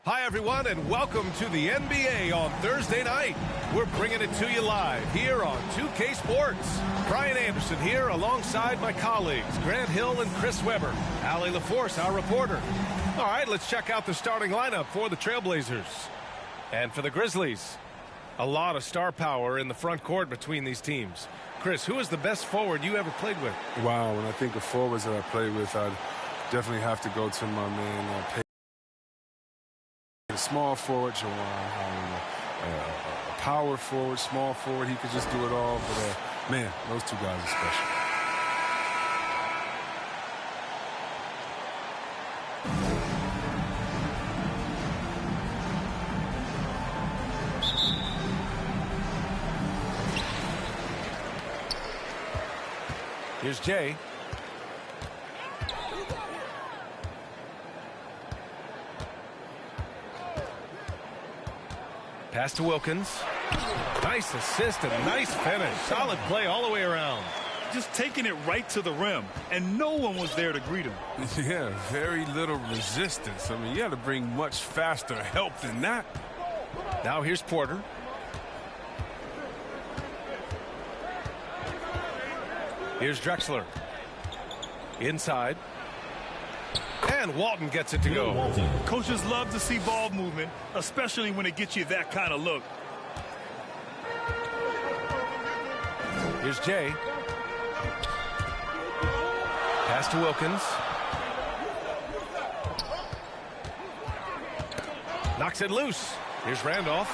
Hi, everyone, and welcome to the NBA on Thursday night. We're bringing it to you live here on 2K Sports. Brian Anderson here alongside my colleagues, Grant Hill and Chris Webber. Allie LaForce, our reporter. All right, let's check out the starting lineup for the Trailblazers. And for the Grizzlies, a lot of star power in the front court between these teams. Chris, who is the best forward you ever played with? Wow, when I think of forwards that I played with, I'd definitely have to go to my man, small forward, Jawan, a power forward, small forward. He could just do it all. But, man, those two guys are special. Here's Jay. Pass to Wilkins. Nice assist and nice finish. Solid play all the way around. Just taking it right to the rim, and no one was there to greet him. Yeah, very little resistance. I mean, you had to bring much faster help than that. Now here's Porter. Here's Drexler. Inside. And Walton gets it to go. Coaches love to see ball movement, especially when it gets you that kind of look. Here's Jay. Pass to Wilkins. Knocks it loose. Here's Randolph.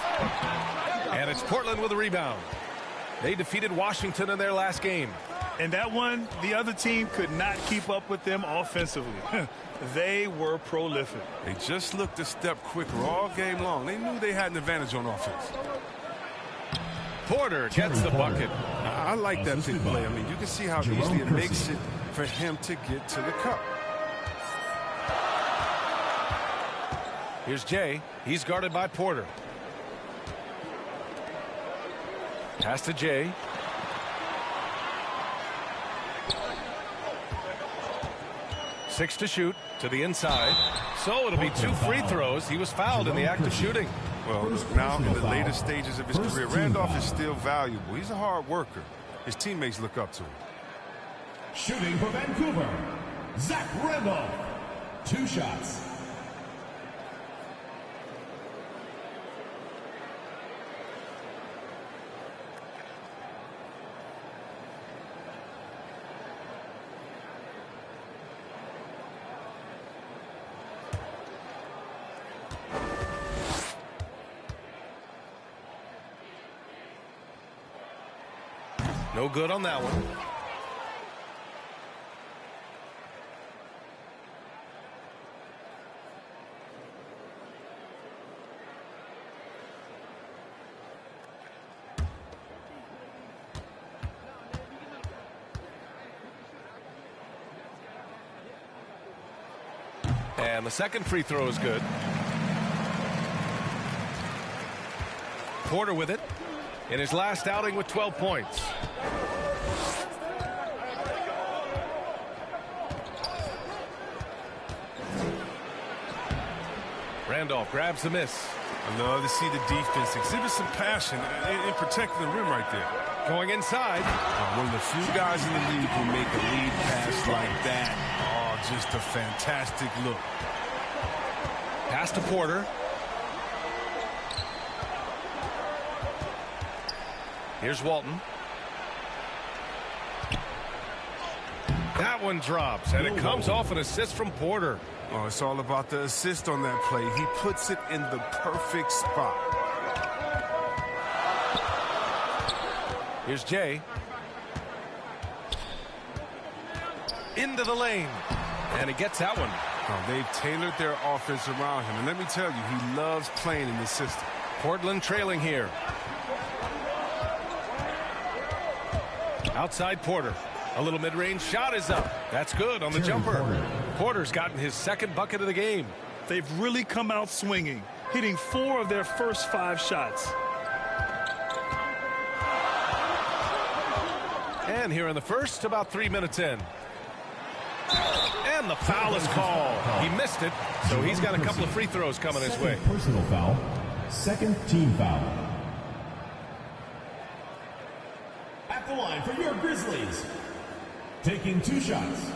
And it's Portland with a rebound. They defeated Washington in their last game. And that one, the other team could not keep up with them offensively. They were prolific. They just looked a step quicker all game long. They knew they had an advantage on offense. Porter gets the bucket. I like that big play. I mean, you can see how easily it makes it for him to get to the cup. Here's Jay. He's guarded by Porter. Pass to Jay. Six to shoot to the inside. So it'll be 2 free throws. He was fouled in the act of shooting. Well, now in the later stages of his career, Randolph is still valuable. He's a hard worker. His teammates look up to him. Shooting for Vancouver, Zach Randolph. 2 shots. No good on that one. And the second free throw is good. Porter with it in his last outing with 12 points. Randolph grabs the miss. I love to see the defense exhibit some passion in protecting the rim right there. Going inside. One of the few guys in the league who make a lead pass like that. Oh, just a fantastic look. Pass to Porter. Here's Walton. That one drops, and it comes off an assist from Porter. Oh, it's all about the assist on that play. He puts it in the perfect spot. Here's Jay. Into the lane. And he gets that one. Oh, they've tailored their offense around him. And let me tell you, he loves playing in this system. Portland trailing here. Outside Porter. A little mid-range shot is up. That's good on the jumper. Porter's gotten his second bucket of the game. They've really come out swinging, hitting 4 of their first 5 shots. And here in the first, about 3 minutes in. And the foul is called. He missed it, so he's got a couple of free throws coming his way. Personal foul. Second team foul. At the line for your Grizzlies. Taking 2 shots.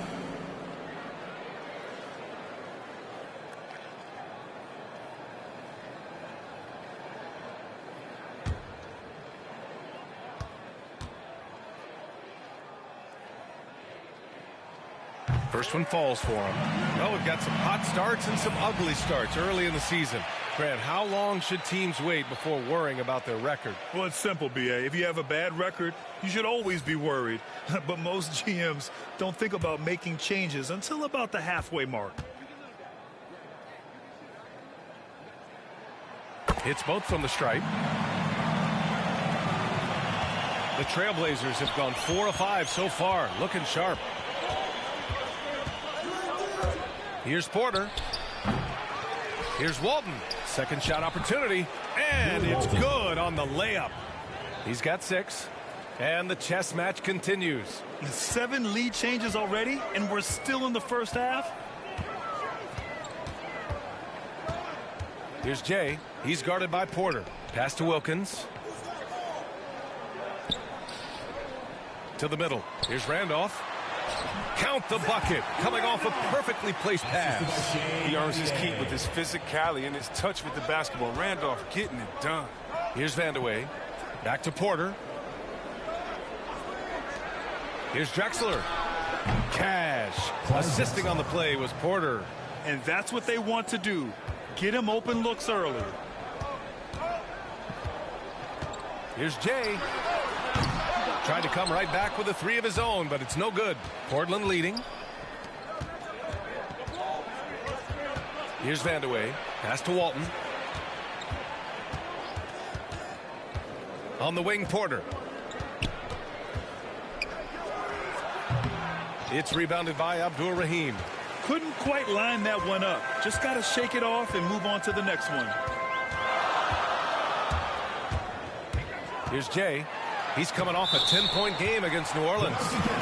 First one falls for him. Well, we've got some hot starts and some ugly starts early in the season. Grant, how long should teams wait before worrying about their record? Well, it's simple, B.A. If you have a bad record, you should always be worried. But most GMs don't think about making changes until about the halfway mark. Hits both from the stripe. The Trailblazers have gone 4 of 5 so far, looking sharp. Here's Porter. Here's Walton. Second shot opportunity. And it's good on the layup. He's got 6. And the chess match continues. 7 lead changes already, and we're still in the first half. Here's Jay. He's guarded by Porter. Pass to Wilkins. To the middle. Here's Randolph. Count the bucket. Coming off a perfectly placed pass. He earns his keep with his physicality and his touch with the basketball. Randolph getting it done. Here's Vandeweghe. Back to Porter. Here's Drexler. Cash. Assisting on the play was Porter. And that's what they want to do. Get him open looks early. Here's Jay. Tried to come right back with a 3 of his own, but it's no good. Portland leading. Here's Vandeweghe. Pass to Walton. On the wing, Porter. It's rebounded by Abdur-Rahim. Couldn't quite line that one up. Just got to shake it off and move on to the next one. Here's Jay. He's coming off a 10-point game against New Orleans.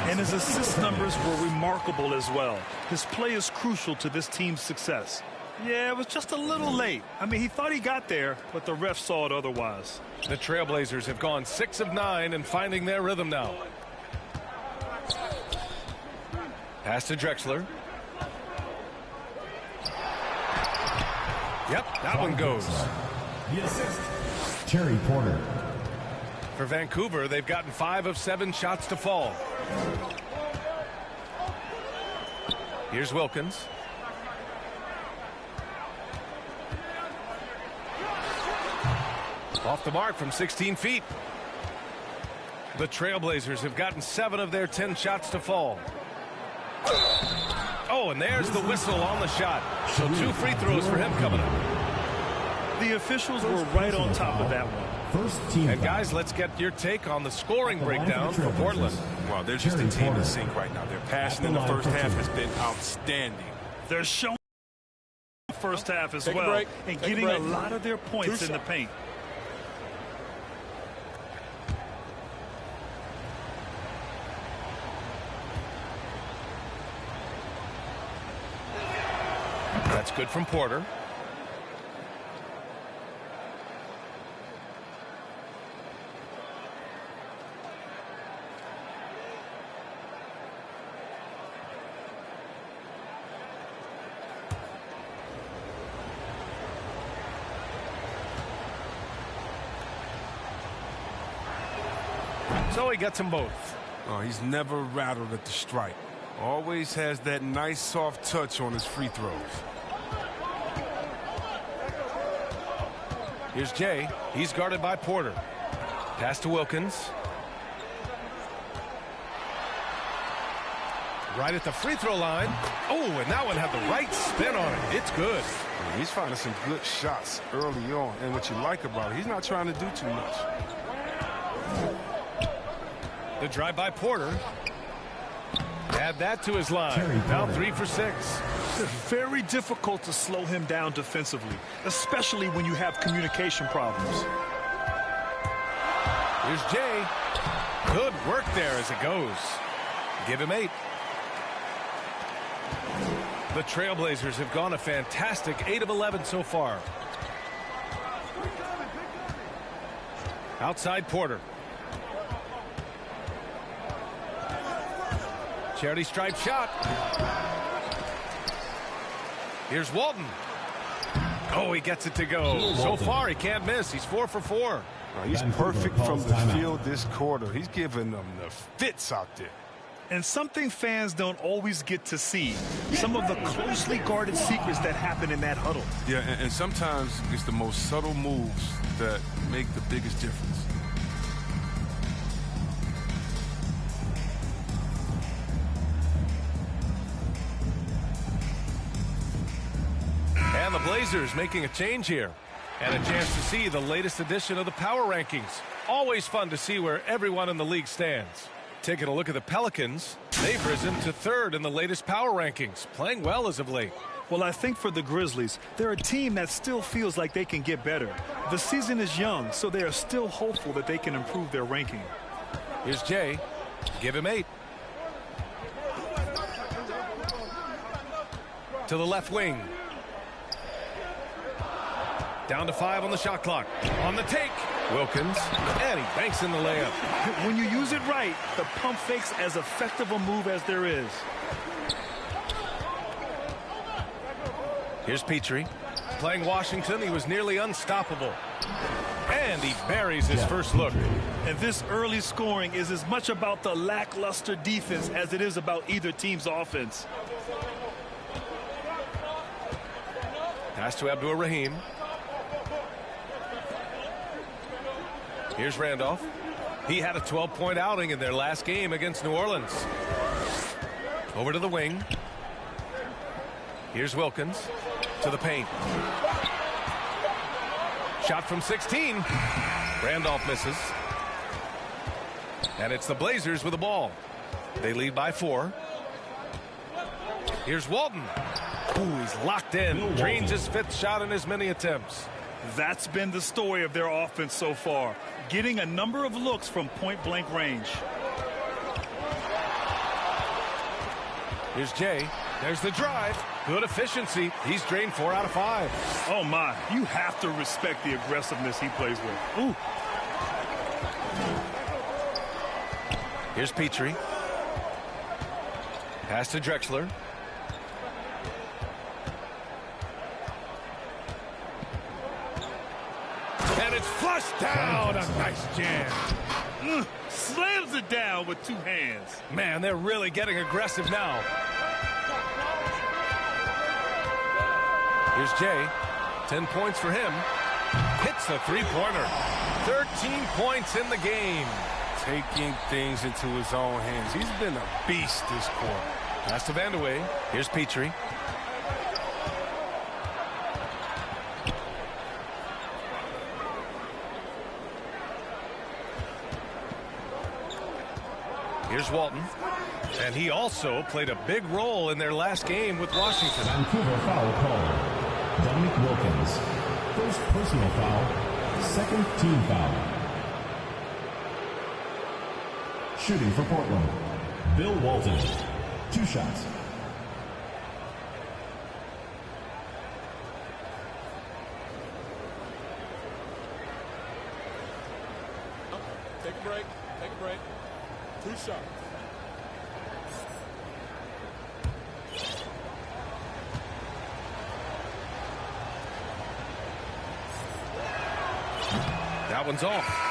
And his assist numbers were remarkable as well. His play is crucial to this team's success. Yeah, it was just a little late. I mean, he thought he got there, but the ref saw it otherwise. The Trailblazers have gone 6 of 9 and finding their rhythm now. Pass to Drexler. Yep, that one goes. The assist. Terry Porter. For Vancouver, they've gotten 5 of 7 shots to fall. Here's Wilkins. Off the mark from 16 feet. The Trailblazers have gotten 7 of their 10 shots to fall. Oh, and there's the whistle on the shot. So 2 free throws for him coming up. The officials were right on top of that one. First team. And guys, let's get your take on the scoring breakdown for Portland. Well, they're just a team in sync right now. Their passion in the first half has been outstanding. They're showing the first half as well and getting a lot of their points in the paint. That's good from Porter. So he gets them both. Oh, he's never rattled at the stripe. Always has that nice soft touch on his free throws. Here's Jay. He's guarded by Porter. Pass to Wilkins. Right at the free throw line. Oh, and that one had the right spin on it. It's good. He's finding some good shots early on. And what you like about it, he's not trying to do too much. The drive by Porter. Add that to his line. Now 3 for 6. It's very difficult to slow him down defensively, especially when you have communication problems. Here's Jay. Good work there as it goes. Give him 8. The Trailblazers have gone a fantastic 8 of 11 so far. Outside Porter. Charity stripe shot. Here's Walton. Oh, he gets it to go. So far, he can't miss. He's 4 for 4. He's perfect from the field this quarter. He's giving them the fits out there. And something fans don't always get to see, some of the closely guarded secrets that happen in that huddle. Yeah, and sometimes it's the most subtle moves that make the biggest difference. And the Blazers making a change here. And a chance to see the latest edition of the power rankings. Always fun to see where everyone in the league stands. Taking a look at the Pelicans, they've risen to 3rd in the latest power rankings, playing well as of late. Well, I think for the Grizzlies, they're a team that still feels like they can get better. The season is young, so they are still hopeful that they can improve their ranking. Here's Jay. Give him 8. To the left wing. Down to 5 on the shot clock. On the take. Wilkins. And he banks in the layup. When you use it right, the pump fake's as effective a move as there is. Here's Petrie. Playing Washington, he was nearly unstoppable. And he buries his first look. And this early scoring is as much about the lackluster defense as it is about either team's offense. Pass to Abdur-Rahim. Here's Randolph. He had a 12-point outing in their last game against New Orleans. Over to the wing. Here's Wilkins to the paint. Shot from 16. Randolph misses. And it's the Blazers with the ball. They lead by 4. Here's Walton. Ooh, he's locked in. Drains his 5th shot in as many attempts. That's been the story of their offense so far, getting a number of looks from point-blank range. Here's Jay. There's the drive. Good efficiency. He's drained 4 out of 5. Oh, my. You have to respect the aggressiveness he plays with. Ooh. Here's Petrie. Pass to Drexler. And it's flushed down. A nice jam. Slams it down with 2 hands. Man, they're really getting aggressive now. Here's Jay. 10 points for him. Hits the 3-pointer. 13 points in the game. Taking things into his own hands. He's been a beast this quarter. Pass to Vandeweghe. Here's Petrie. Here's Walton. And he also played a big role in their last game with Washington. Vancouver foul call. Dominic Wilkins. First personal foul. Second team foul. Shooting for Portland. Bill Walton. 2 shots. Take a break. Take a break. 2 shots. That one's off.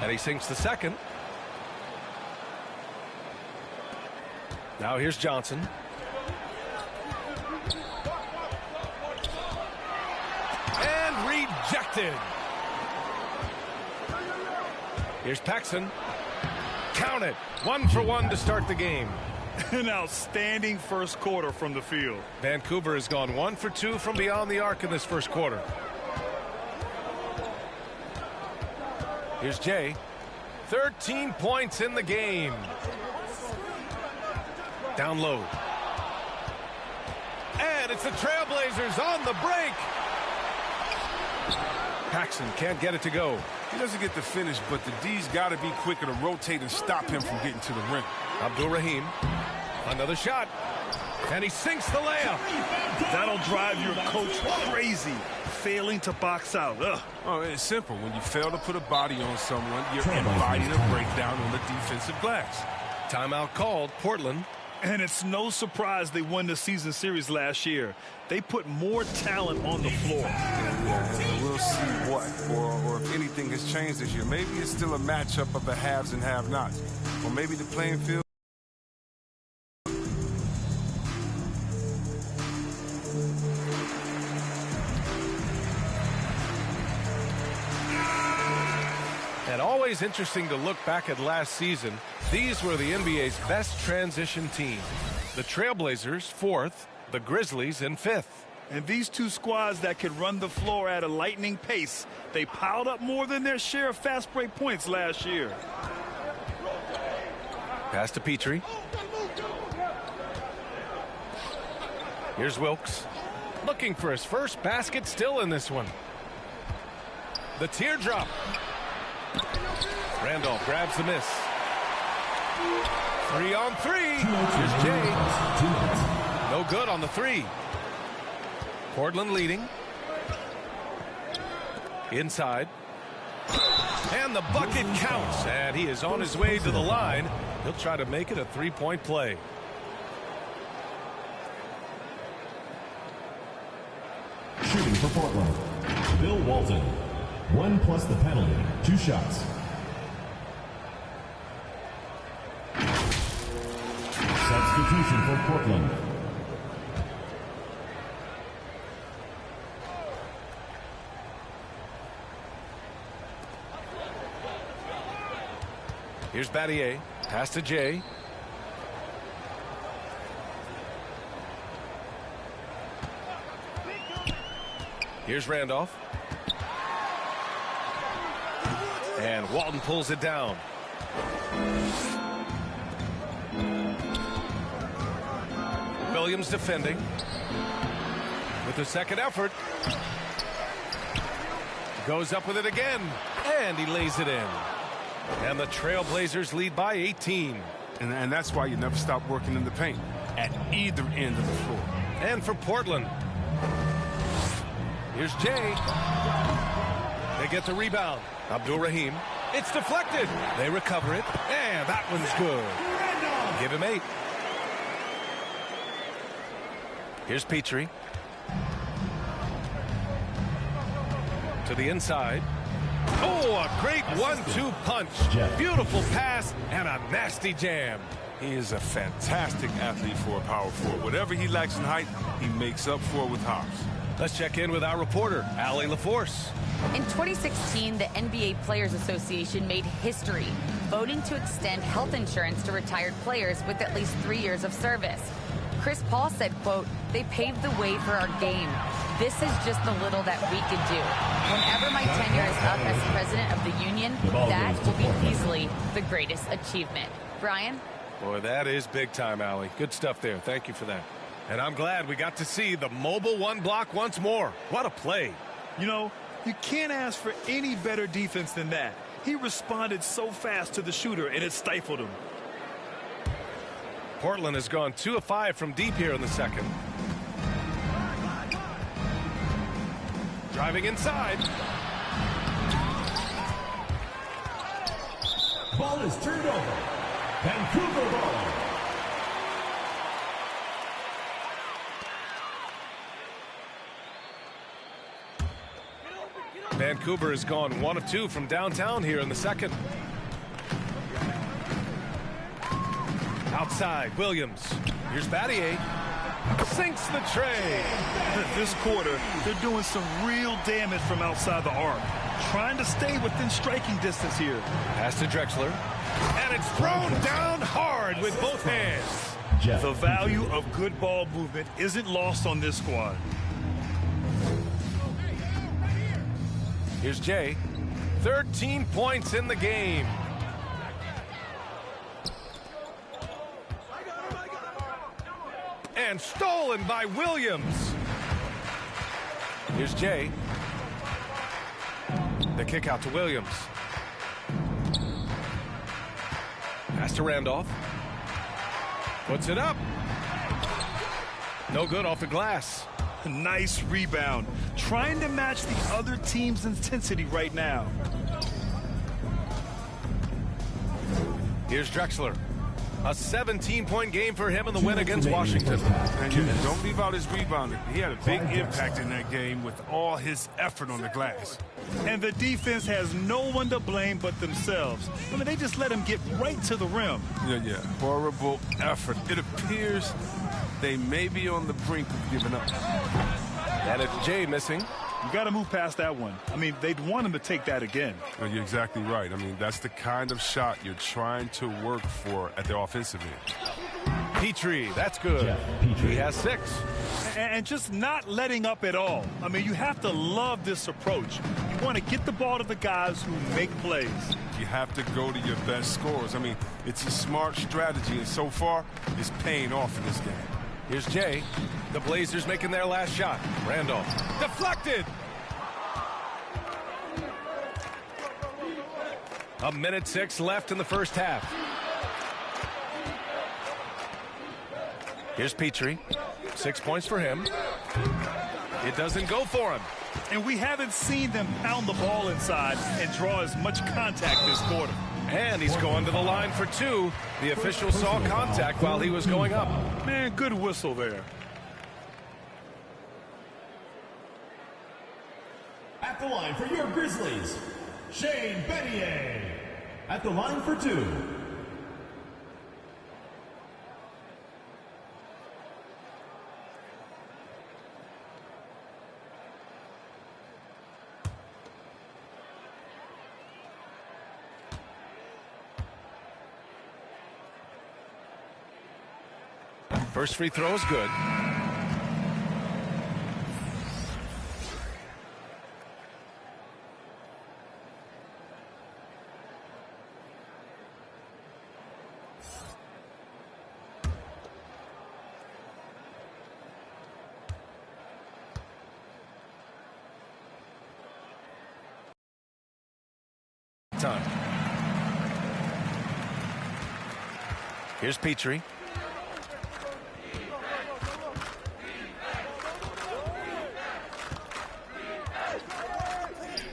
And he sinks the second. Now here's Johnson. And rejected. Here's Paxson. Count it. 1 for 1 to start the game. An outstanding first quarter from the field. Vancouver has gone 1 for 2 from beyond the arc in this first quarter. Here's Jay. 13 points in the game. Down low. And it's the Trailblazers on the break. Paxson can't get it to go. He doesn't get the finish, but the D's got to be quicker to rotate and stop him from getting to the rim. Abdul-Rahim. Another shot. And he sinks the layup. That'll drive your coach crazy, failing to box out. Ugh. Oh, it's simple. When you fail to put a body on someone, you're inviting a breakdown on the defensive glass. Timeout called. Portland. And it's no surprise they won the season series last year. They put more talent on the floor. Yeah, we'll see what, or if anything has changed this year. Maybe it's still a matchup of the haves and have-nots. Or maybe the playing field. And always interesting to look back at last season. These were the NBA's best transition teams. The Trailblazers, 4th. The Grizzlies in 5th. And these two squads that could run the floor at a lightning pace, they piled up more than their share of fast break points last year. Pass to Petrie. Here's Wilkes. Looking for his first basket still in this one. The teardrop. Randolph grabs the miss. 3 on 3. Here's Jay. No good on the 3. Portland leading. Inside. And the bucket counts. And he is on his way to the line. He'll try to make it a 3-point play. Shooting for Portland, Bill Walton. 1 plus the penalty. 2 shots. Substitution for Portland. Here's Battier. Pass to Jay. Here's Randolph. And Walton pulls it down. Williams defending. With the second effort. Goes up with it again. And he lays it in. And the Trailblazers lead by 18. And that's why you never stop working in the paint at either end of the floor. And for Portland. Here's Jay. They get the rebound. Abdul-Rahim. It's deflected. They recover it. And that one's good. Give him 8. Here's Petrie. To the inside. Oh, a great 1-2 punch. Beautiful pass and a nasty jam. He is a fantastic athlete for a power forward. Whatever he lacks in height, he makes up for it with hops. Let's check in with our reporter, Allie LaForce. In 2016, the NBA Players Association made history, voting to extend health insurance to retired players with at least 3 years of service. Chris Paul said, quote, "They paved the way for our game. This is just the little that we could do. Whenever my tenure is up as president of the union, that will be easily the greatest achievement." Brian? Boy, that is big time, Allie. Good stuff there. Thank you for that. And I'm glad we got to see the mobile 1 block once more. What a play. You know, you can't ask for any better defense than that. He responded so fast to the shooter, and it stifled him. Portland has gone 2 of 5 from deep here in the second. Driving inside. Ball is turned over. Vancouver ball. Vancouver has gone 1 of 2 from downtown here in the second. Outside, Williams. Here's Battier. Sinks the tray. This quarter, they're doing some real damage from outside the arc. Trying to stay within striking distance here. Pass to Drexler. And it's thrown down hard with both hands. The value of good ball movement isn't lost on this squad. Here's Jay. 13 points in the game. And stolen by Williams. Here's Jay. The kick out to Williams. Pass to Randolph. Puts it up. No good off the glass. Nice rebound. Trying to match the other team's intensity right now. Here's Drexler. A 17-point game for him in the win against Washington. And don't leave out his rebounding. He had a big impact in that game with all his effort on the glass. And the defense has no one to blame but themselves. I mean, they just let him get right to the rim. Yeah. Horrible effort. It appears they may be on the brink of giving up. And it's Jay missing. You got to move past that one. I mean, they'd want him to take that again. Well, you're exactly right. I mean, that's the kind of shot you're trying to work for at the offensive end. Petrie, that's good. He has 6. And just not letting up at all. I mean, you have to love this approach. You want to get the ball to the guys who make plays. You have to go to your best scorers. I mean, it's a smart strategy, and so far, it's paying off in this game. Here's Jay. The Blazers making their last shot. Randolph. Deflected. 1:06 left in the first half. Here's Petrie. 6 points for him. It doesn't go for him. And we haven't seen them pound the ball inside and draw as much contact this quarter. And he's going to the line for 2. The official saw contact while he was going up. Man, good whistle there. At the line for your Grizzlies, Shane Battier. At the line for 2. First free throw is good. Time. Here's Petrie.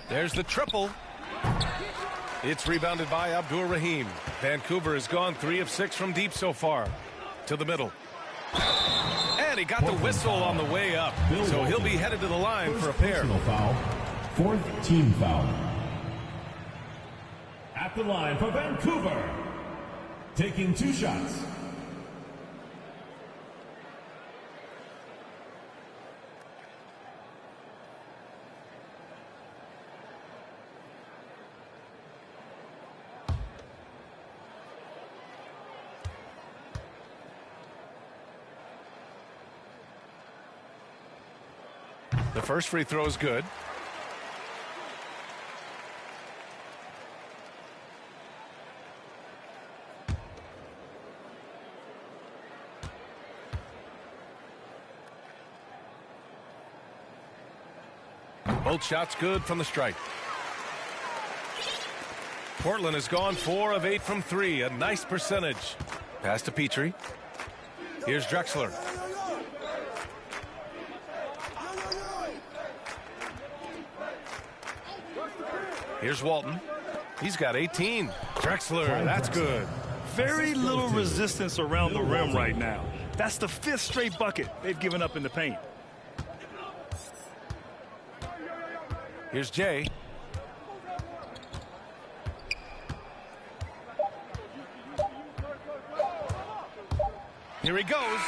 There's the triple. It's rebounded by Abdur-Rahim. Vancouver has gone 3 of 6 from deep so far. To the middle. And he got the whistle on the way up. So he'll be headed to the line for a pair. Foul. 4th team foul. At the line for Vancouver. Taking 2 shots. The first free throw is good. Both shots good from the stripe. Portland has gone 4 of 8 from 3. A nice percentage. Pass to Petrie. Here's Drexler. Here's Walton. He's got 18. Drexler, that's good. Very little resistance around the rim right now. That's the 5th straight bucket they've given up in the paint. Here's Jay. Here he goes.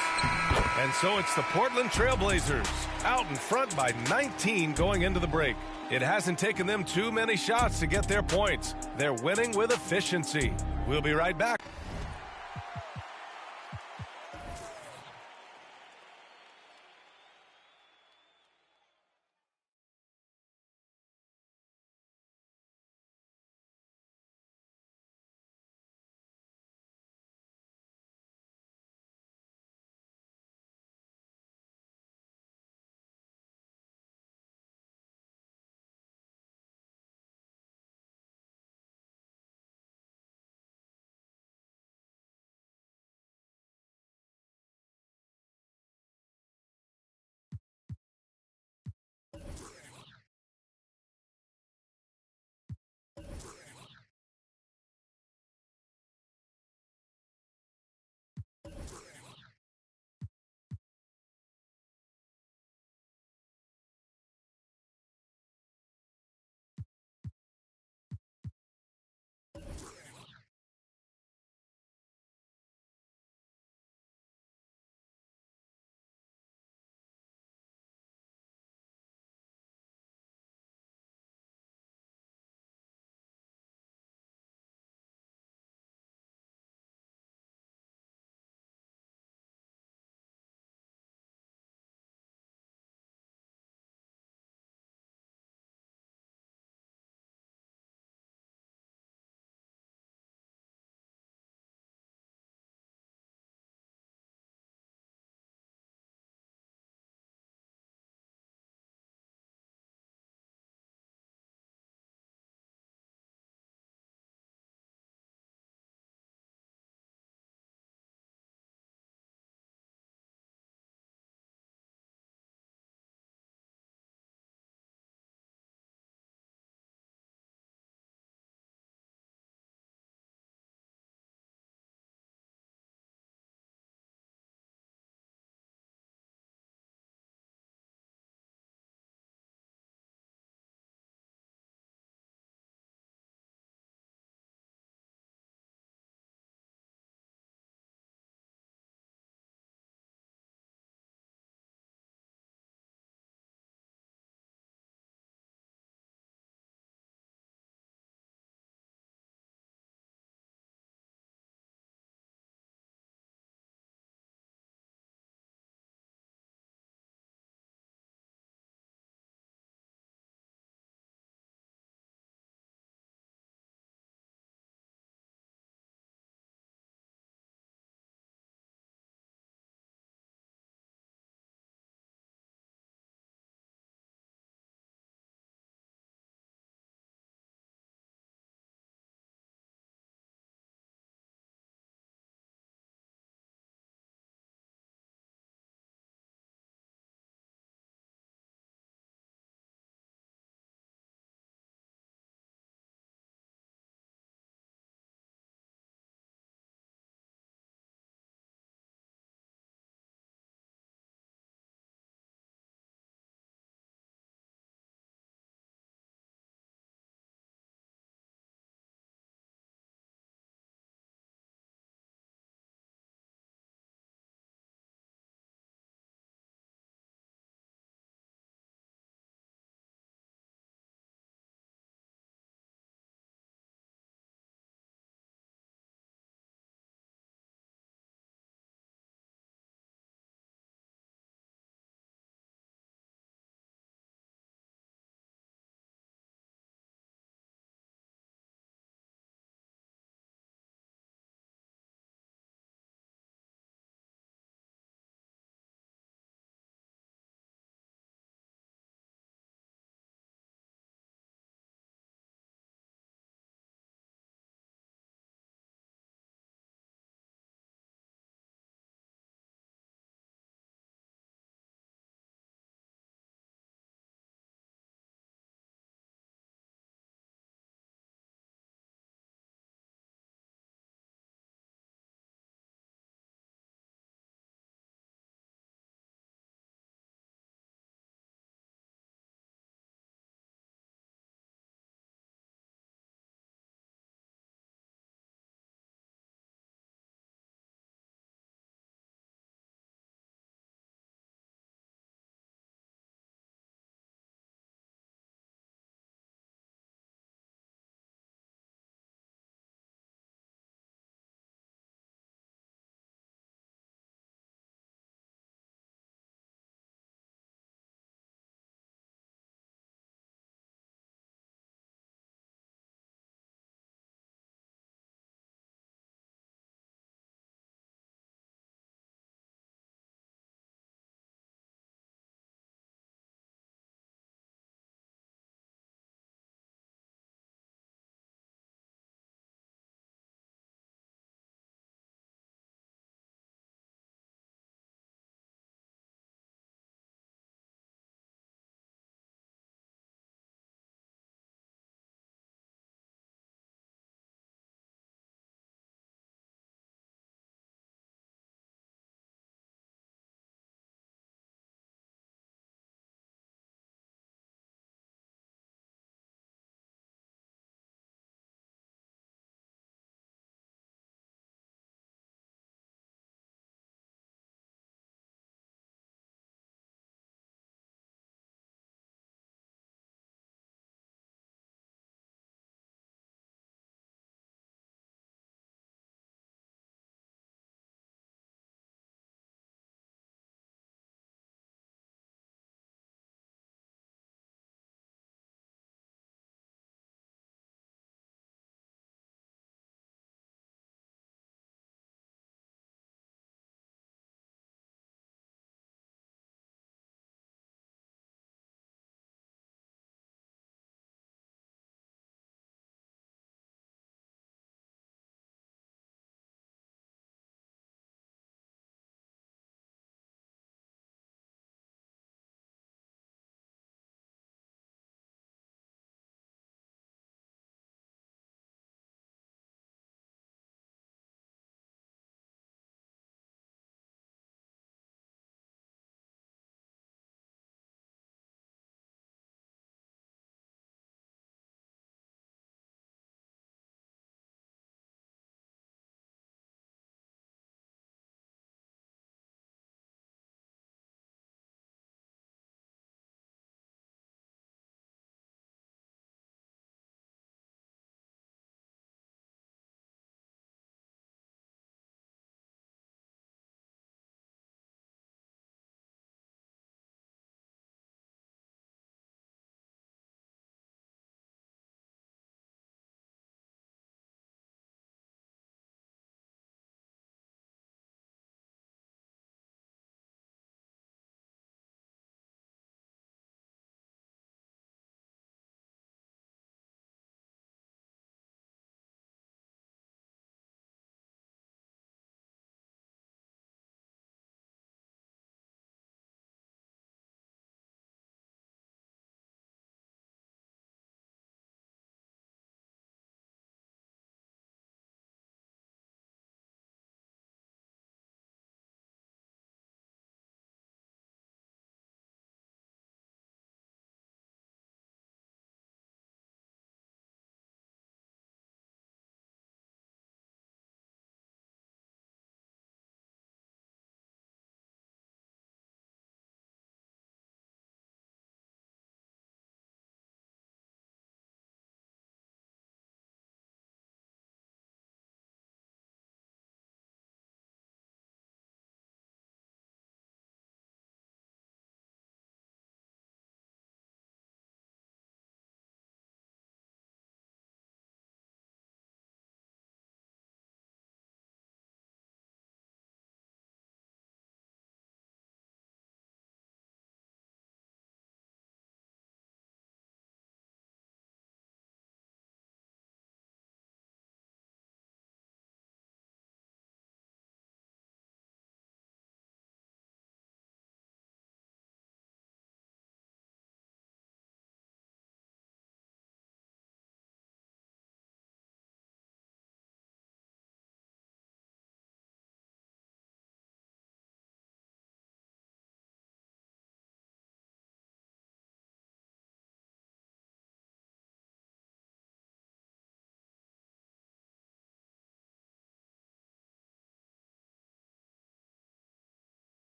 And so it's the Portland Trailblazers out in front by 19 going into the break. It hasn't taken them too many shots to get their points. They're winning with efficiency. We'll be right back.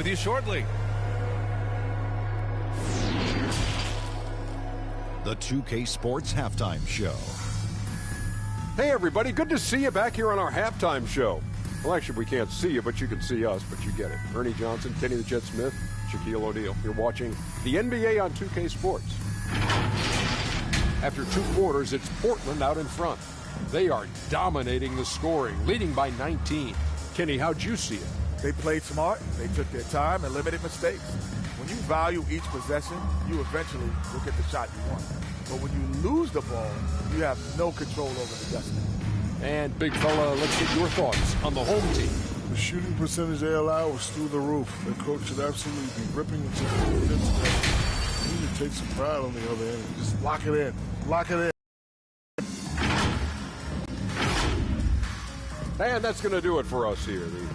with you shortly. The 2K Sports Halftime Show. Hey, everybody. Good to see you back here on our halftime show. Well, actually, we can't see you, but you can see us, but you get it. Ernie Johnson, Kenny the Jet Smith, Shaquille O'Neal. You're watching the NBA on 2K Sports. After 2 quarters, it's Portland out in front. They are dominating the scoring, leading by 19. Kenny, how'd you see it? They played smart. They took their time and limited mistakes. When you value each possession, you eventually will get the shot you want. But when you lose the ball, you have no control over the destiny. And, big fella, let's get your thoughts on the home team. The shooting percentage they allow was through the roof. Their coach should absolutely be ripping into the defense. You need to take some pride on the other end and just lock it in. Lock it in. And that's going to do it for us here. The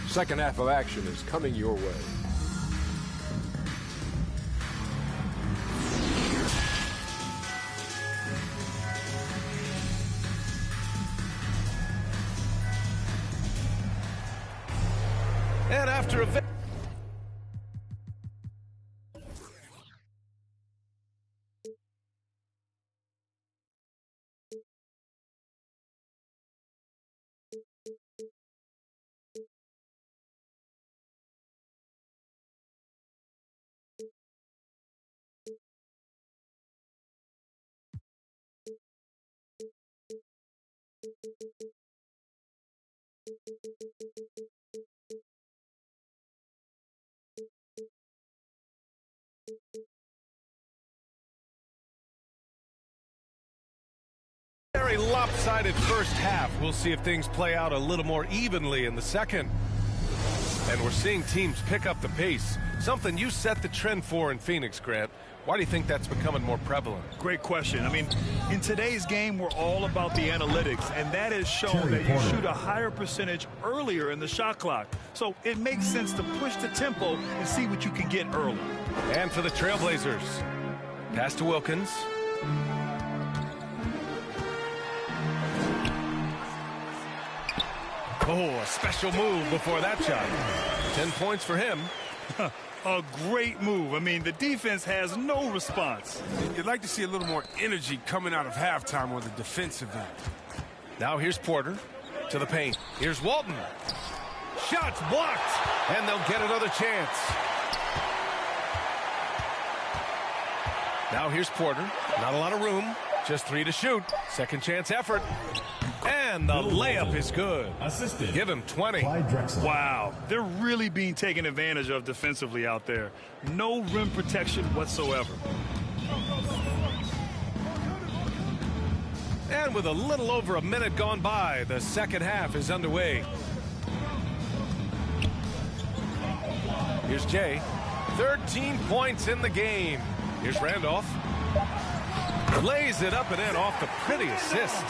second half of action is coming your way. And after a very lopsided first half. We'll see if things play out a little more evenly in the second. And we're seeing teams pick up the pace, something you set the trend for in Phoenix, Grant. Why do you think that's becoming more prevalent? Great question. I mean, in today's game, we're all about the analytics, and that has shown that you shoot a higher percentage earlier in the shot clock. So it makes sense to push the tempo and see what you can get early. And for the Trailblazers, pass to Wilkins. Oh, a special move before that shot. 10 points for him. A great move. I mean, the defense has no response. You'd like to see a little more energy coming out of halftime on the defensive end. Now here's Porter to the paint. Here's Walton. Shots blocked, and they'll get another chance. Now here's Porter. Not a lot of room. Just 3 to shoot. Second chance effort. And the layup is good. Assisted. Give him 20. Wow, they're really being taken advantage of defensively out there. No rim protection whatsoever. And with a little over a minute gone by, the second half is underway. Here's Jay. 13 points in the game. Here's Randolph. Lays it up and in off the pretty assist.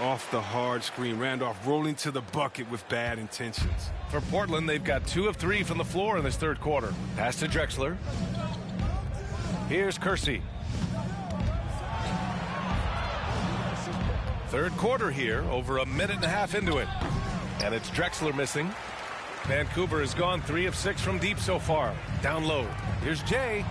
Off the hard screen. Randolph rolling to the bucket with bad intentions. For Portland, they've got 2 of 3 from the floor in this third quarter. Pass to Drexler. Here's Kersey. Third quarter here, over a minute and a half into it. And it's Drexler missing. Vancouver has gone 3 of 6 from deep so far. Down low. Here's Jay.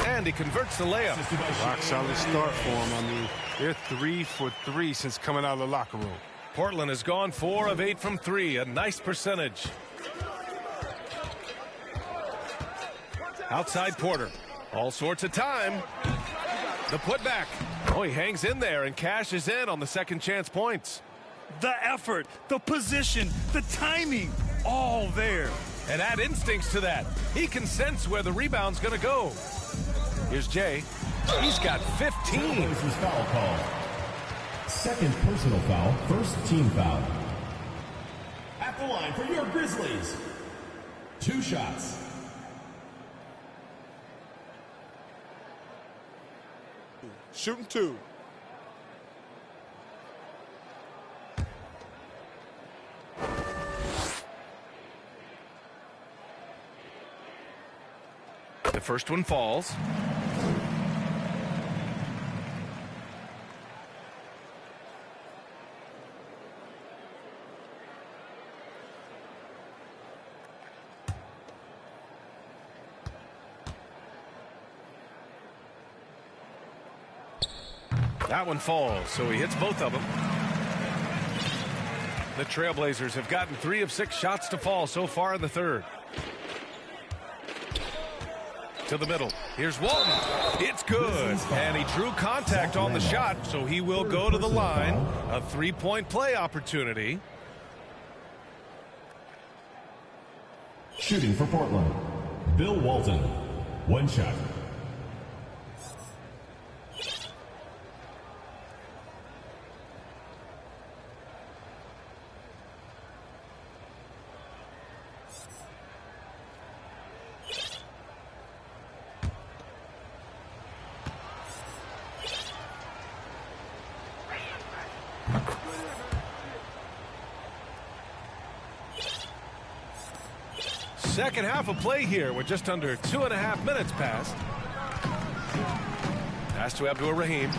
And he converts the layup. Rock solid start for him. I mean, they're 3 for 3 since coming out of the locker room. Portland has gone 4 of 8 from 3. A nice percentage. Outside Porter. All sorts of time. The putback. Oh, he hangs in there and cashes in on the second chance points. The effort, the position, the timing, all there. And add instincts to that. He can sense where the rebound's going to go. Here's Jay. He's got 15. Trailblazers foul call. Second personal foul, first team foul. At the line for your Grizzlies. 2 shots. Shooting 2. The first one falls. That one falls, so he hits both of them. The Trailblazers have gotten 3 of 6 shots to fall so far in the third. To the middle. Here's Walton. It's good. And he drew contact on the shot, so he will go to the line. A 3-point play opportunity. Shooting for Portland, Bill Walton. 1 shot. Second half of play here. We're just under 2.5 minutes past. Pass to Abdur-Rahim.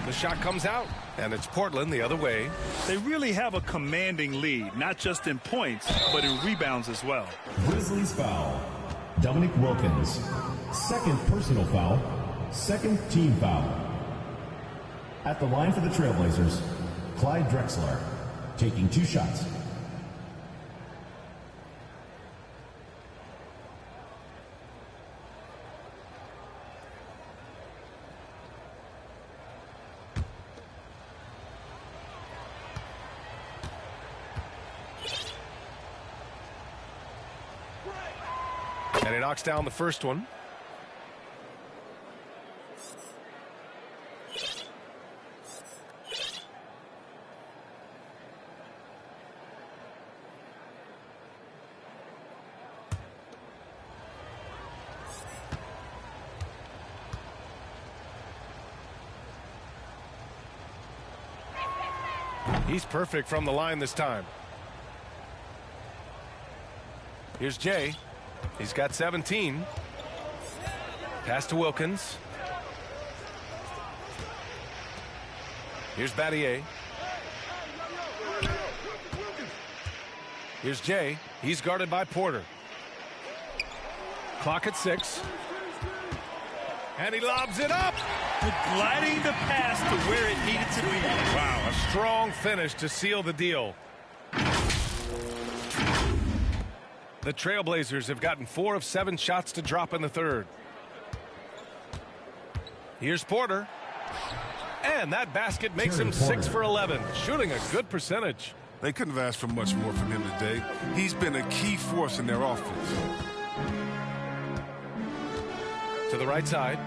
The shot comes out, and it's Portland the other way. They really have a commanding lead, not just in points, but in rebounds as well. Grizzlies foul. Dominic Wilkins. 2nd personal foul. 2nd team foul. At the line for the Trailblazers, Clyde Drexler, taking 2 shots. And he knocks down the first one. He's perfect from the line this time. Here's Jay. He's got 17. Pass to Wilkins. Here's Battier. Here's Jay. He's guarded by Porter. Clock at 6. And he lobs it up. Gliding the pass to where it needed to be. Wow, a strong finish to seal the deal. The Trailblazers have gotten 4 of 7 shots to drop in the third. Here's Porter. And that basket makes him 6 for 11, shooting a good percentage. They couldn't have asked for much more from him today. He's been a key force in their offense. To the right side.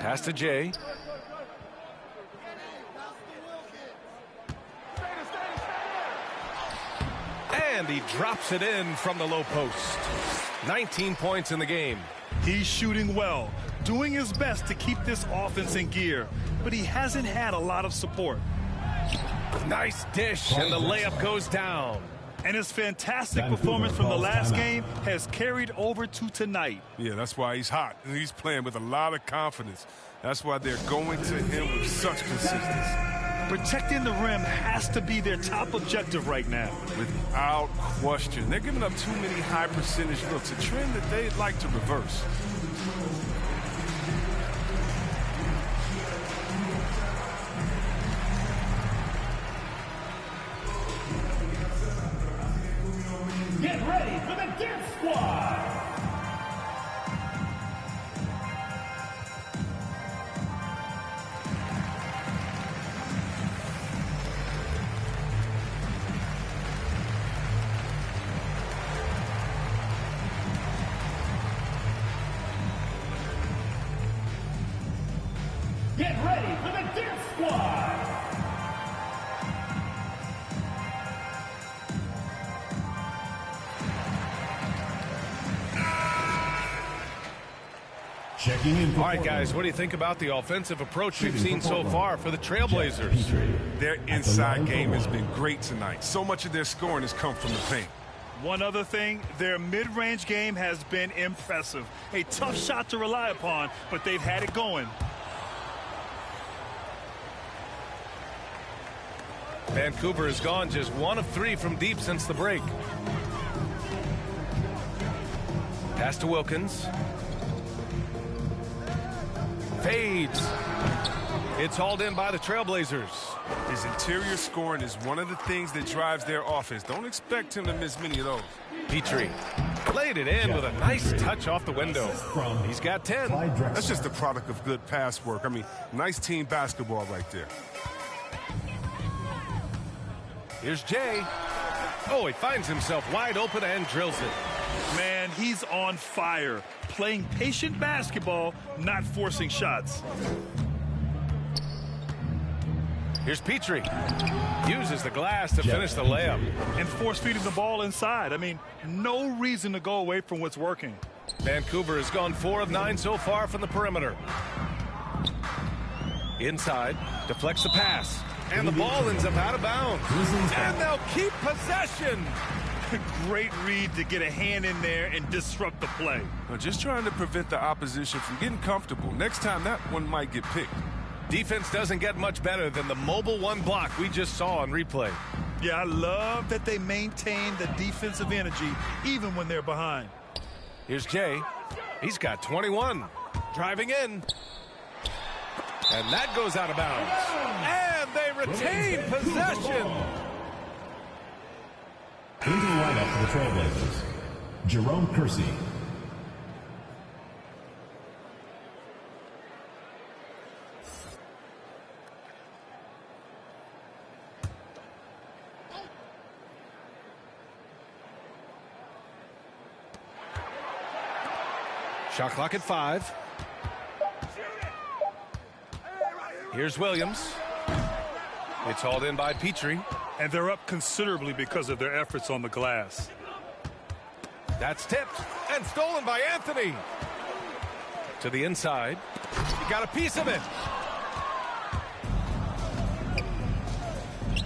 Pass to Jay. And he drops it in from the low post. 19 points in the game. He's shooting well, doing his best to keep this offense in gear, but he hasn't had a lot of support. Nice dish, and the layup goes down. And his fantastic performance from the last game has carried over to tonight. Yeah, that's why he's hot. He's playing with a lot of confidence. That's why they're going to him with such consistency. Protecting the rim has to be their top objective right now. Without question. They're giving up too many high percentage looks, a trend that they'd like to reverse. Get ready for the Dip Squad! Get ready for the Dip Squad! Checking in. All right, guys, what do you think about the offensive approach we've seen so far for the Trailblazers? Their inside game has been great tonight. So much of their scoring has come from the paint. One other thing, their mid-range game has been impressive. A tough shot to rely upon, but they've had it going. Vancouver has gone just 1 of 3 from deep since the break. Pass to Wilkins. fades. It's hauled in by the Trailblazers. His interior scoring is one of the things that drives their offense. Don't expect him to miss many of those. Petrie played it in with a nice touch off the window. He's got 10. That's just the product of good pass work. I mean, nice team basketball right there. Here's Jay. Oh, he finds himself wide open and drills it. Man, he's on fire. Playing patient basketball, not forcing shots. Here's Petrie. Uses the glass to finish the layup. And force-feeding the ball inside. I mean, no reason to go away from what's working. Vancouver has gone 4 of 9 so far from the perimeter. Inside, deflects the pass. And the ball ends up out of bounds. And they'll keep possession. Great read to get a hand in there and disrupt the play. Well, just trying to prevent the opposition from getting comfortable. Next time, that one might get picked. Defense doesn't get much better than the mobile one block we just saw on replay. Yeah, I love that they maintain the defensive energy even when they're behind. Here's Jay. He's got 21. Driving in. And that goes out of bounds. And they retain possession. Into the lineup for the Trailblazers, Jerome Kersey. Shot clock at 5. Here's Williams. It's hauled in by Petrie. And they're up considerably because of their efforts on the glass. That's tipped and stolen by Anthony. To the inside. He got a piece of it.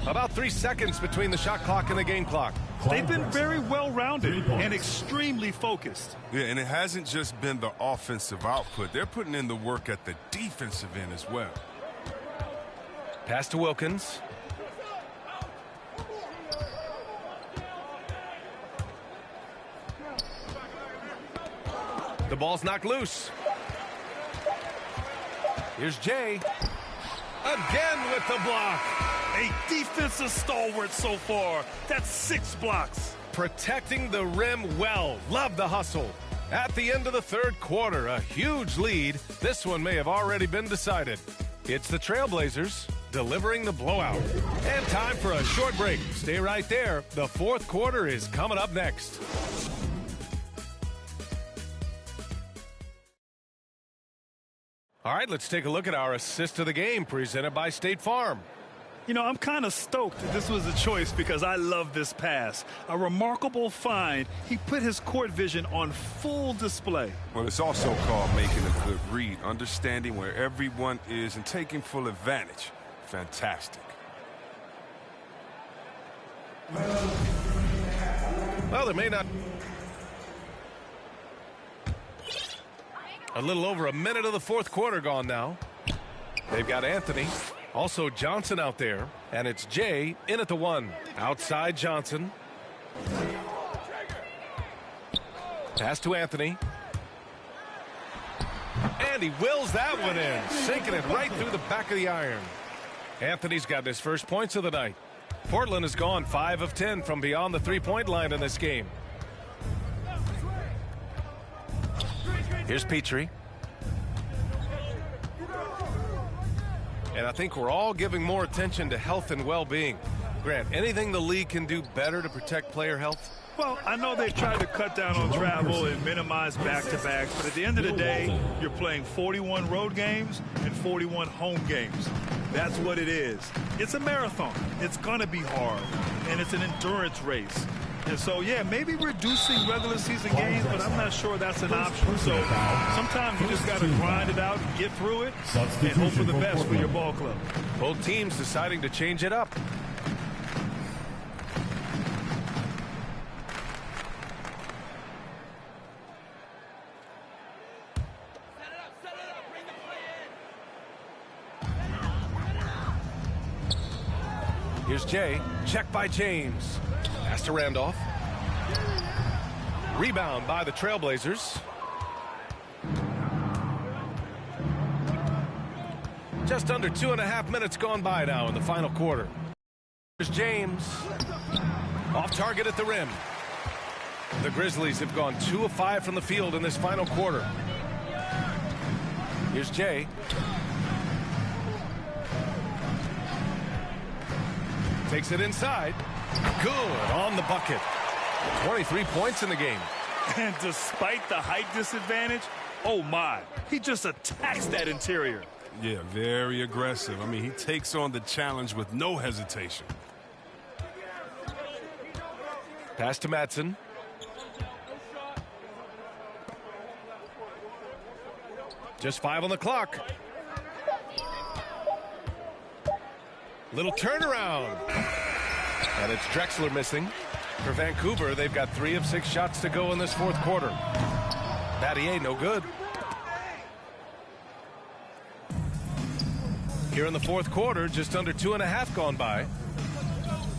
About 3 seconds between the shot clock and the game clock. They've been very well-rounded and extremely focused. Yeah, and it hasn't just been the offensive output. They're putting in the work at the defensive end as well. Pass to Wilkins. The ball's knocked loose. Here's Jay. Again with the block. A defensive stalwart so far. That's 6 blocks. Protecting the rim well. Love the hustle. At the end of the third quarter, a huge lead. This one may have already been decided. It's the Trailblazers delivering the blowout. And time for a short break. Stay right there. The fourth quarter is coming up next. All right, let's take a look at our assist of the game presented by State Farm. You know, I'm kind of stoked that this was a choice because I love this pass. A remarkable find. He put his court vision on full display. Well, it's also called making a good read, understanding where everyone is and taking full advantage. Fantastic. Well, there may not... A little over a minute of the fourth quarter gone now. They've got Anthony. Also Johnson out there. And it's Jay in at the 1. Outside Johnson. Pass to Anthony. And he wills that one in. Sinking it right through the back of the iron. Anthony's got his first points of the night. Portland has gone 5 of 10 from beyond the three-point line in this game. Here's Petrie. And I think we're all giving more attention to health and well-being. Grant, anything the league can do better to protect player health? Well, I know they tried to cut down on travel and minimize back-to-backs, but at the end of the day, you're playing 41 road games and 41 home games. That's what it is. It's a marathon. It's going to be hard, and it's an endurance race. And so, yeah, maybe reducing regular season games, but I'm not sure that's an option. So sometimes you just got to grind it out, get through it, and hope for the best for your ball club. Both teams deciding to change it up. Here's Jay. Check by James. Pass to Randolph. Rebound by the Trailblazers. Just under 2.5 minutes gone by now in the final quarter. Here's James. Off target at the rim. The Grizzlies have gone 2 of 5 from the field in this final quarter. Here's Jay. Takes it inside. Good on the bucket. 23 points in the game. And despite the height disadvantage, oh my, he just attacks that interior. Yeah, very aggressive. I mean, he takes on the challenge with no hesitation. Pass to Madsen. Just 5 on the clock. Little turnaround. And it's Drexler missing. For Vancouver, they've got 3 of 6 shots to go in this fourth quarter. Battier, no good. Here in the fourth quarter, just under 2.5 gone by.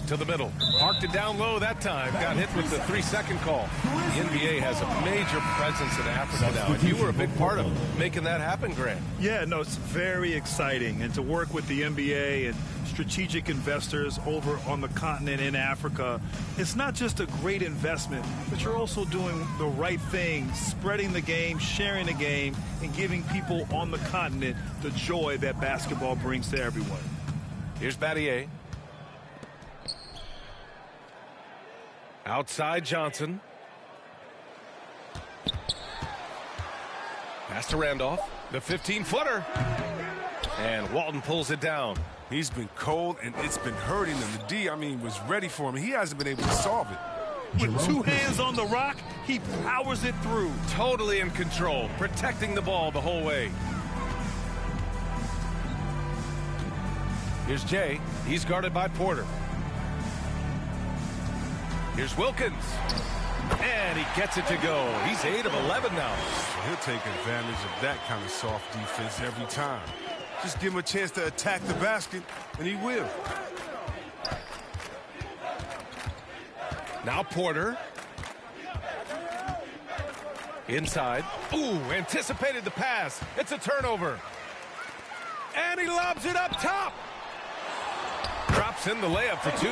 To the middle. Parked it down low that time. Got hit with the 3-second call. The NBA has a major presence in Africa now, and you were a big part of making that happen, Grant. Yeah, no, it's very exciting. And to work with the NBA and strategic investors over on the continent in Africa, it's not just a great investment, but you're also doing the right thing, spreading the game, sharing the game, and giving people on the continent the joy that basketball brings to everyone. Here's Battier. Outside Johnson. Pass to Randolph. The 15-footer. And Walton pulls it down. He's been cold, and it's been hurting him. The D, I mean, was ready for him. He hasn't been able to solve it. With 2 hands on the rock, he powers it through. Totally in control, protecting the ball the whole way. Here's Jay. He's guarded by Porter. Here's Wilkins. And he gets it to go. He's 8 of 11 now. He'll take advantage of that kind of soft defense every time. Just give him a chance to attack the basket, and he will. Now Porter. Inside. Ooh, anticipated the pass. It's a turnover. And he lobs it up top. Drops in the layup for 2.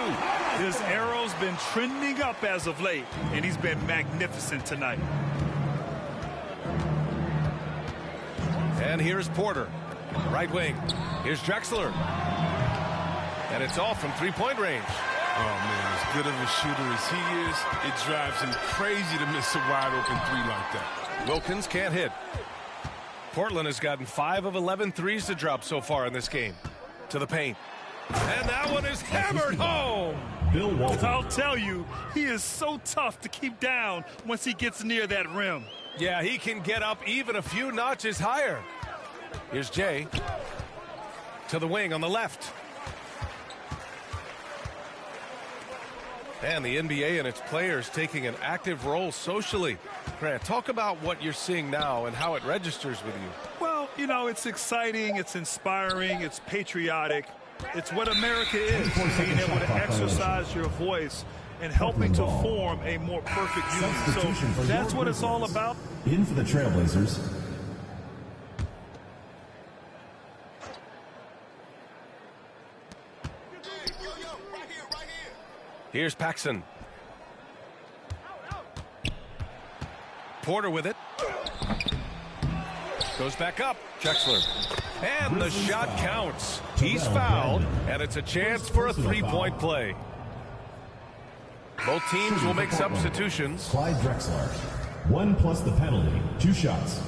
His arrow's been trending up as of late, and he's been magnificent tonight. And here's Porter. Right wing. Here's Drexler. And it's all from 3-point range. Oh, man, as good of a shooter as he is, it drives him crazy to miss a wide-open 3 like that. Wilkins can't hit. Portland has gotten 5 of 11 threes to drop so far in this game. To the paint. And that one is hammered home. Bill Walton. I'll tell you, he is so tough to keep down once he gets near that rim. Yeah, he can get up even a few notches higher. Here's Jay. To the wing on the left. And the NBA and its players taking an active role socially. Grant, talk about what you're seeing now and how it registers with you. Well, you know, it's exciting, it's inspiring, it's patriotic. It's what America is, being able to exercise your voice and helping to form a more perfect union. So that's what it's all about. In for the Trailblazers, here's Paxson. Porter with it. Goes back up. Drexler. And the shot counts. He's fouled, and it's a chance for a 3-point play. Both teams will make substitutions. Clyde Drexler. 1 plus the penalty. 2 shots.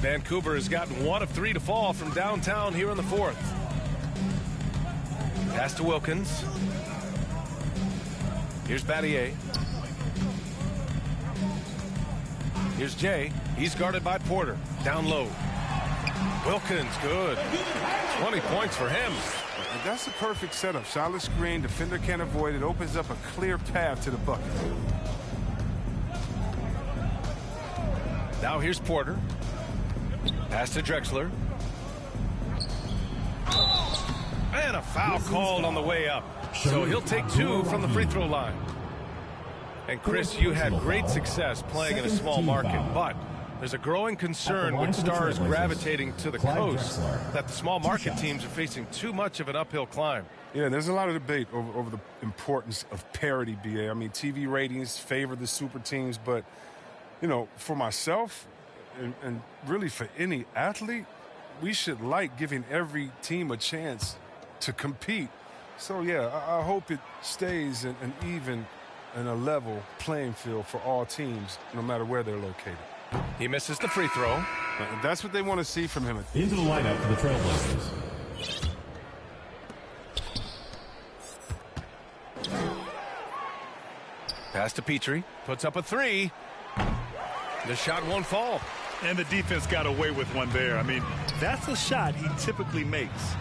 Vancouver has gotten 1 of 3 to fall from downtown here in the fourth. Pass to Wilkins. Here's Battier. Here's Jay. He's guarded by Porter. Down low. Wilkins, good. 20 points for him. And that's a perfect setup. Shottless screen, defender can't avoid it. Opens up a clear path to the bucket. Now here's Porter. Pass to Drexler. And a foul called on the way up. So he'll take 2 from the free throw line. And Chris, you had great success playing in a small market, but there's a growing concern with stars gravitating to the coast that the small market teams are facing too much of an uphill climb. Yeah, there's a lot of debate over the importance of parity, BA. I mean, TV ratings favor the super teams, but, you know, for myself and really for any athlete, we should like giving every team a chance to compete. So, yeah, I hope it stays an even and a level playing field for all teams, no matter where they're located. He misses the free throw. That's what they want to see from him. Into the lineup for the Trailblazers. Pass to Petrie. Puts up a 3. The shot won't fall. And the defense got away with one there. I mean, that's a shot he typically makes.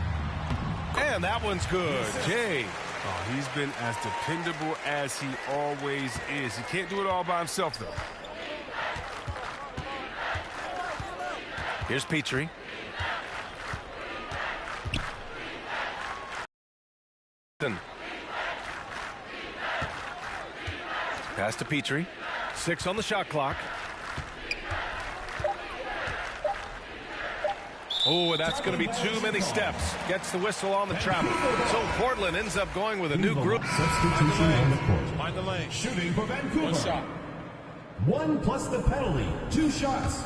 And that one's good. Jay. Oh, he's been as dependable as he always is. He can't do it all by himself, though. Here's Petrie. Pass to Petrie. 6 on the shot clock. Oh, that's going to be too many steps. Gets the whistle on the travel. So Portland ends up going with a new group. Substitution on the court. Find the lane. Shooting for Vancouver. 1 shot. 1 plus the penalty. 2 shots.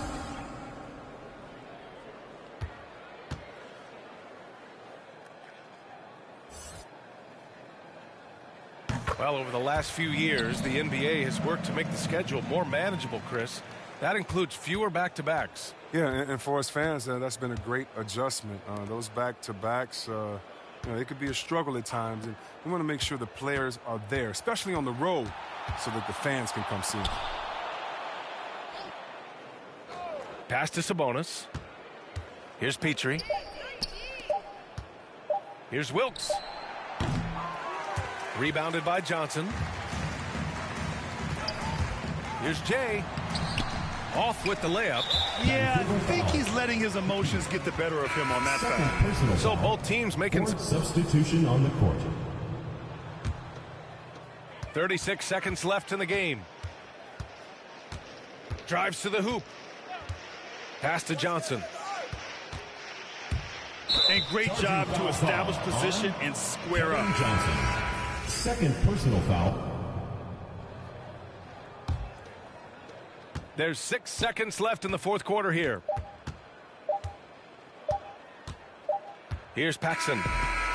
Well, over the last few years, the NBA has worked to make the schedule more manageable, Chris. That includes fewer back-to-backs. Yeah, and for us fans, that's been a great adjustment. Those back-to-backs, you know, it could be a struggle at times, and we want to make sure the players are there, especially on the road, so that the fans can come see them. Pass to Sabonis. Here's Petrie. Here's Wilkes. Rebounded by Johnson. Here's Jay. Off with the layup. Yeah, I think he's letting his emotions get the better of him on that side. So both teams making substitution on the court. 36 seconds left in the game. Drives to the hoop. Pass to Johnson. And great job to establish position and square up. Johnson. Second personal foul. There's 6 seconds left in the fourth quarter here. Here's Paxson.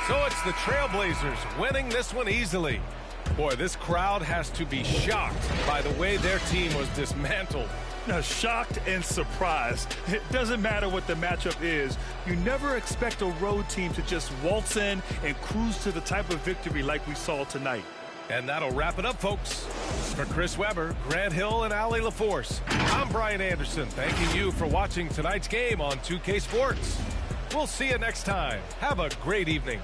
So it's the Trailblazers winning this one easily. Boy, this crowd has to be shocked by the way their team was dismantled. Now, shocked and surprised. It doesn't matter what the matchup is. You never expect a road team to just waltz in and cruise to the type of victory like we saw tonight. And that'll wrap it up, folks. For Chris Webber, Grant Hill, and Allie LaForce, I'm Brian Anderson, thanking you for watching tonight's game on 2K Sports. We'll see you next time. Have a great evening.